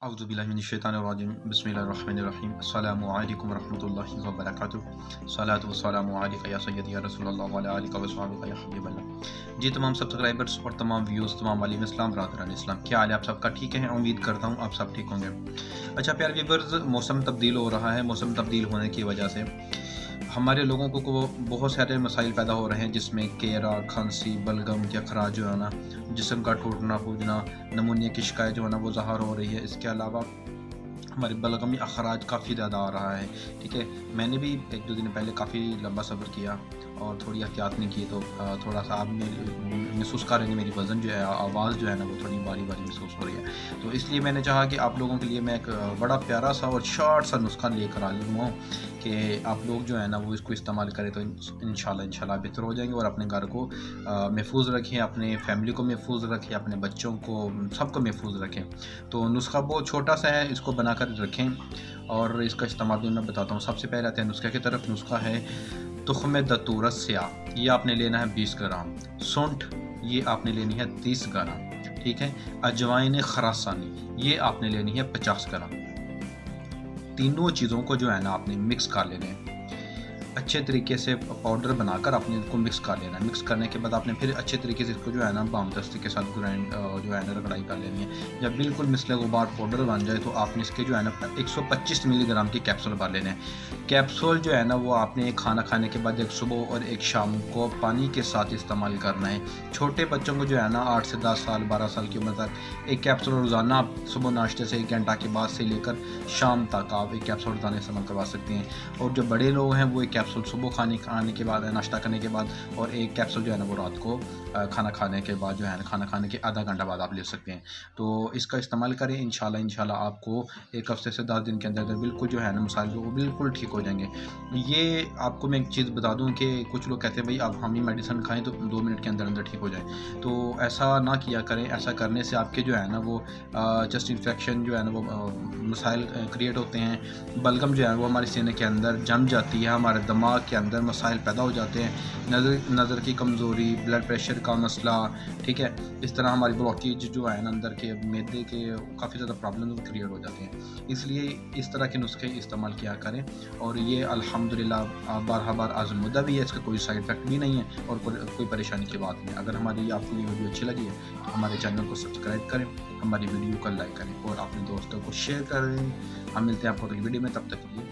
औज़ुबिल्लाहिमिनश्शैतानिर्रजीम बिस्मिल्लाहिर्रहमानिर्रहीम अस्सलामु अलैकुम वरहमतुल्लाहि वबरकातुहू सलातु वस्सलामु अलैका या सय्यदी या रसूलल्लाह व अला आलिका व अस्हाबिका या हबीबल्लाह। जी तमाम सब्सक्राइबर्स और तमाम व्यूज़, तमाम वालिम इस्लाम, बरादरान इस्लाम, क्या हाल है आप सबका? ठीक है, उम्मीद करता हूँ आप सब ठीक होंगे। अच्छा प्यारे व्यूअर्स, मौसम तब्दील हो रहा है। मौसम तब्दील होने की वजह से हमारे लोगों को बहुत सारे मसाइल पैदा हो रहे हैं, जिसमें केरा, खांसी, बलगम के अखराज जो है ना, जिस्म का टूटना फूटना, नमूनिया की शिकायत जो है ना वो ज़ाहिर हो रही है। इसके अलावा हमारे बलगमी अखराज काफ़ी ज़्यादा आ रहा है। ठीक है, मैंने भी 1-2 दिन पहले काफ़ी लंबा सफ़र किया और थोड़ी एहतियात नहीं की, तो थोड़ा सा आप महसूस कर रहे हैं, मेरी वज़न जो है, आवाज़ जो है ना वो थोड़ी भारी भारी महसूस हो रही है। तो इसलिए मैंने चाहा कि आप लोगों के लिए मैं एक बड़ा प्यारा सा और शॉर्ट सा नुस्खा लेकर आ हूँ कि आप लोग जो है ना वो इसको इस्तेमाल करें तो इंशाल्लाह बेहतर हो जाएंगे और अपने घर को महफूज रखें, अपने फैमिली को महफूज रखें, अपने बच्चों को, सबको महफूज रखें। तो नुस्खा बहुत छोटा सा है, इसको बनाकर रखें और इसका इस्तेमाल भी मैं बताता हूँ। सबसे पहले आते हैं नुस्खे की तरफ। नुस्खा है तुख्म दतूर स्या, ये आपने लेना है 20 ग्राम। सूंठ, ये आपने लेनी है 30 ग्राम। ठीक है, अजवाइन खरासानी, ये आपने लेनी है 50 ग्राम। तीनों चीज़ों को जो है ना आपने मिक्स कर लेना है, अच्छे तरीके से पाउडर बनाकर आपने इनको मिक्स कर लेना है। मिक्स करने के बाद आपने फिर अच्छे तरीके से इसको जो है ना बामदस्ती के साथ ग्राइंड जो है ना रगड़ाई कर लेनी है। जब बिल्कुल मिसले गुबार पाउडर बन जाए तो आपने इसके जो है ना 125 मिलीग्राम की कैप्सूल भर लेने हैं। कैप्सूल जो है ना वो आपने खाना खाने के बाद एक सुबह और एक शाम को पानी के साथ इस्तेमाल करना है। छोटे बच्चों को जो है ना 8 से 10 साल 12 साल की उम्र तक एक कैप्सूल रोज़ाना आप सुबह नाश्ते से 1 घंटा के बाद से लेकर शाम तक आप एक कैप्सूल रोज़ाना इस्तेमाल करवा सकते हैं। और जो बड़े लोग हैं वो एक कैप्सूल सुबह खाने के बाद, नाश्ता करने के बाद, और एक कैप्सूल जो है ना वो रात को खाना खाने के बाद जो है ना, खाना खाने के आधा घंटा बाद आप ले सकते हैं। तो इसका इस्तेमाल करें, इंशाल्लाह आपको 1 हफ्ते से 10 दिन के अंदर बिल्कुल जो है ना मसाइल जो वो बिल्कुल ठीक हो जाएंगे। ये आपको मैं एक चीज़ बता दूं कि कुछ लोग कहते हैं भाई अब हम ही मेडिसिन खाएं तो 2 मिनट के अंदर अंदर ठीक हो जाए, तो ऐसा ना किया करें। ऐसा करने से आपके जो है ना वो जस्ट इन्फेक्शन जो है ना वो मसाइल क्रिएट होते हैं। बलगम जो है वो हमारे सीने के अंदर जम जाती है, हमारे दिमाग के अंदर मसाइल पैदा हो जाते हैं, नज़र की कमज़ोरी, ब्लड प्रेशर का मसला। ठीक है, इस तरह हमारी ब्लॉकेज जो है ना अंदर के मैदे के काफ़ी ज़्यादा प्रॉब्लम क्रिएट हो जाते हैं। इसलिए इस तरह के नुस्खे इस्तेमाल किया करें और ये अल्हम्दुलिल्लाह बार आज़मूदा भी है, इसका कोई साइड इफ़ेक्ट भी नहीं है और कोई परेशानी की बात नहीं। अगर हमारी आपको ये वीडियो अच्छी लगी है तो हमारे चैनल को सब्सक्राइब करें, हमारी वीडियो को लाइक करें और अपने दोस्तों को शेयर करें। हम मिलते हैं आपको अगली वीडियो में, तब तक के लिए